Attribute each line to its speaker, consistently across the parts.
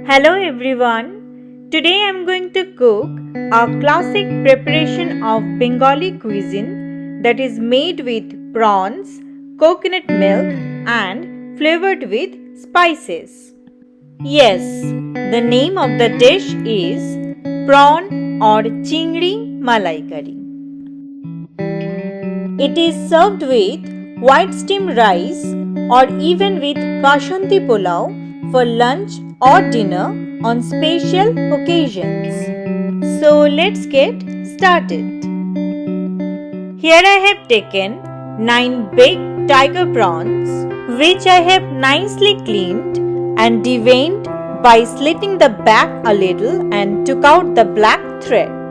Speaker 1: Hello everyone. Today I am going to cook a classic preparation of Bengali cuisine that is made with prawns, coconut milk and flavored with spices. Yes, the name of the dish is prawn or chingri malai curry. It is served with white steamed rice or even with basmati pulao for lunch or dinner on special occasions. So let's get started. Here I have taken 9 big tiger prawns which I have nicely cleaned and deveined by slitting the back a little and took out the black thread.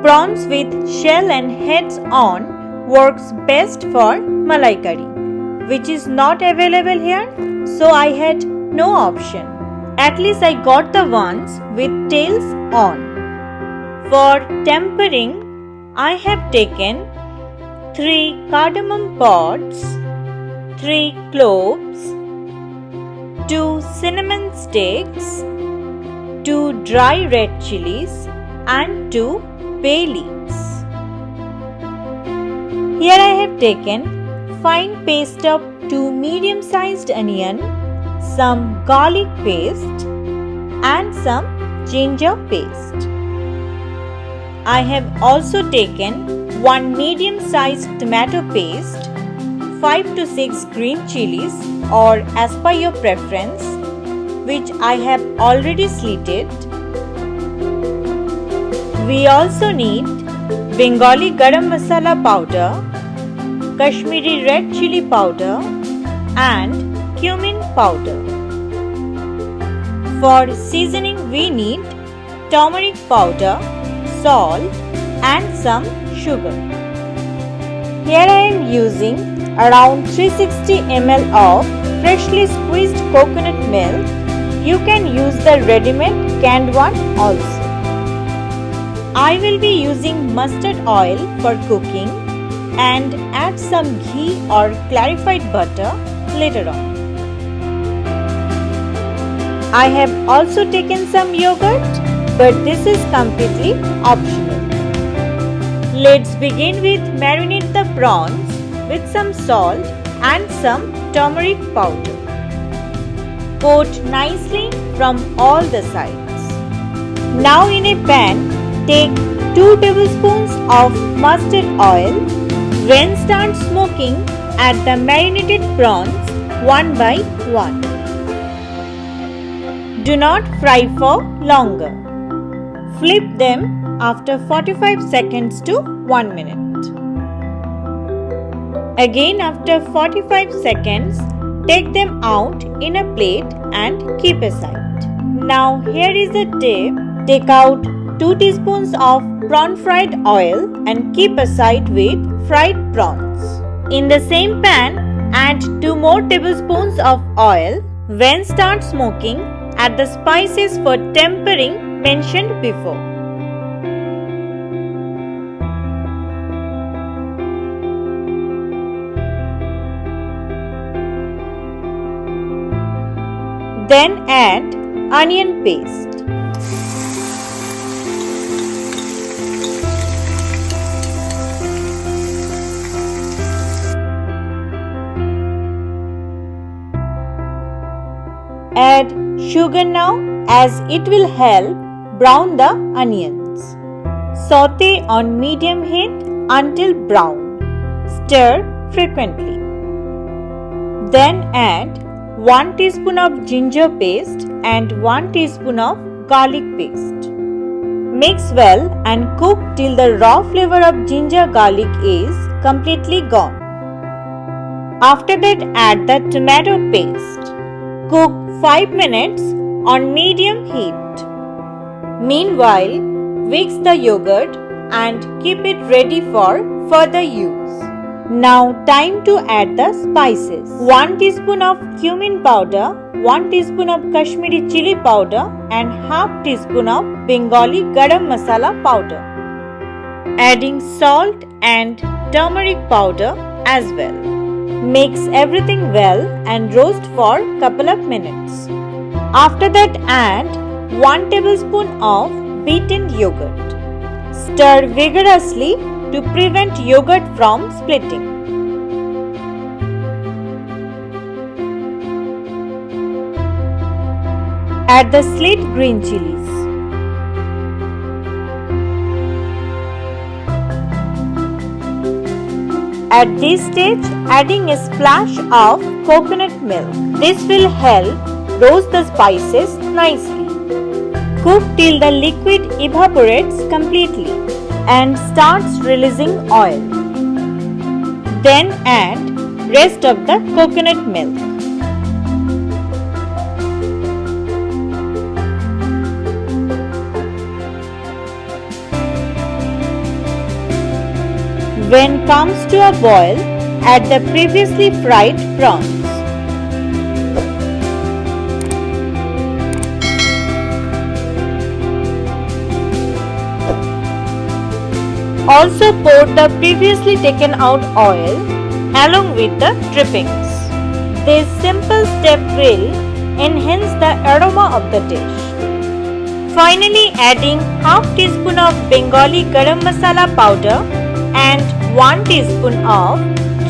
Speaker 1: Prawns with shell and heads on works best for malai curry, which is not available here, so I had no option. At least I got the ones with tails on. For tempering, I have taken 3 cardamom pods, 3 cloves, 2 cinnamon sticks, 2 dry red chilies and 2 bay leaves. Here I have taken fine paste of 2 medium-sized onion, some garlic paste and some ginger paste. I have also taken 1 medium-sized tomato paste, 5 to 6 green chilies or as per your preference, which I have already slitted. We also need Bengali garam masala powder, Kashmiri red chili powder and cumin powder. For seasoning we need turmeric powder, salt and some sugar. Here I am using around 360 ml of freshly squeezed coconut milk. You can use the ready-made canned one also. I will be using mustard oil for cooking and add some ghee or clarified butter later on. I have also taken some yogurt, but this is completely optional. Let's begin with marinate the prawns with some salt and some turmeric powder. Coat nicely from all the sides. Now in a pan, take 2 tablespoons of mustard oil. When start smoking, add the marinated prawns one by one. Do not fry for longer. Flip them after 45 seconds to 1 minute. Again after 45 seconds, take them out in a plate and keep aside. Now here is a tip. Take out 2 teaspoons of prawn fried oil and keep aside with fried prawns. In the same pan, add 2 more tablespoons of oil. When start smoking, add the spices for tempering mentioned before. Then add onion paste. Add sugar now as it will help brown the onions. Saute on medium heat until brown. Stir frequently. Then add 1 teaspoon of ginger paste and 1 teaspoon of garlic paste. Mix well and cook till the raw flavor of ginger garlic is completely gone. After that, add the tomato paste. Cook 5 minutes on medium heat. Meanwhile, whisk the yogurt and keep it ready for further use. Now time to add the spices. 1 teaspoon of cumin powder, 1 teaspoon of Kashmiri chili powder and half teaspoon of Bengali garam masala powder. Adding salt and turmeric powder as well. Mix everything well and roast for couple of minutes. After that, add 1 tablespoon of beaten yogurt. Stir vigorously to prevent yogurt from splitting. Add the sliced green chilies. At this stage, adding a splash of coconut milk. This will help roast the spices nicely. Cook till the liquid evaporates completely and starts releasing oil. Then add rest of the coconut milk. When comes to a boil, add the previously fried prawns. Also pour the previously taken out oil along with the drippings. This simple step will enhance the aroma of the dish. Finally, adding half teaspoon of Bengali garam masala powder and 1 teaspoon of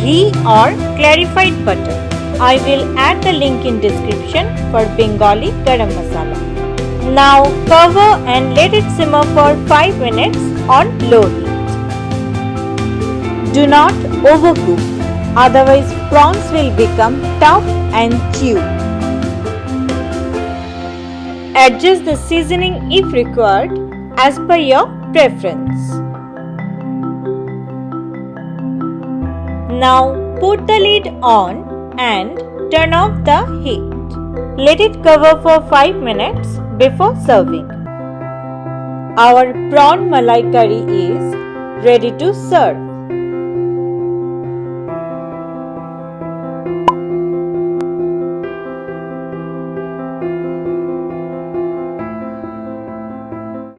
Speaker 1: ghee or clarified butter. I will add the link in description for Bengali garam masala. Now cover and let it simmer for 5 minutes on low heat. Do not overcook, otherwise prawns will become tough and chewy. Adjust the seasoning if required as per your preference. Now put the lid on and turn off the heat. Let it cover for 5 minutes before serving. Our prawn malai curry is ready to serve.